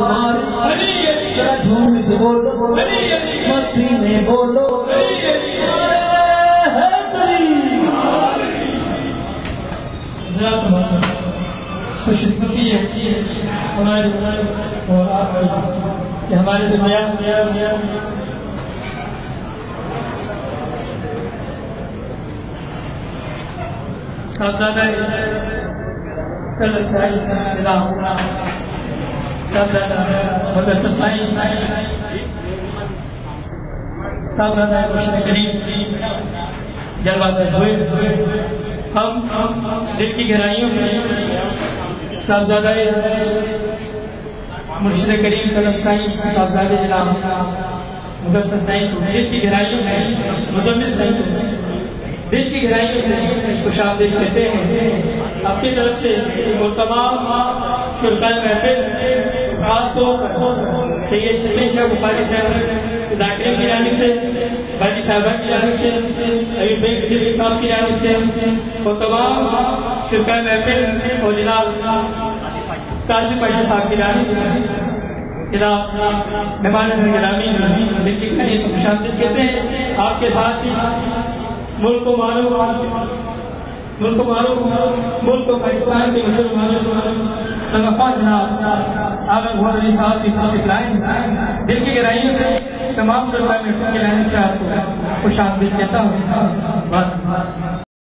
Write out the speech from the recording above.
जरा झूम के बोलो, मस्ती में बोलो, खुशकिस्मती है हमारे और आप कि हमारे दरमियान साहबजादा मुदस्सिर साईं साहबजादा मुर्शिद करीम जलवागर हुए। हम दिल की गहराइयों से साहबजादा मुर्शिद करीम तलब साईं साहबजादे मुदस्सिर साईं को दिल की गहराइयों से मुज़म्मिल साईं को दिल की गहराइयों से खुशामदीद कहते हैं। अपनी तरफ से वो तमाम शुरकाए महफिल खासतौर पर सैयद जमील शाह बुखारी साहब ज़ाकिरीन की जानिब से, बाजी साहबा की जानिब से, अयूब बेग इदरीस साहब की जानिब से और तमाम शुरकाए महफिल और जनाब काजी पाशा साहब की जानिब से जनाब मेहमान गिरामी दिल की गहराइयों से खुशामदीद कहते हैं। आपके साथ ही मुल्क को मालूम मुल्क को पाकिस्तान के मुसलमानों सनफा जनाब आगा गौहर अली साहब की तशरीफ लाए। दिल की गहराइयों से तमाम शुरकाए महफिल के लाने से आपको खुशामदीद कहता हूँ।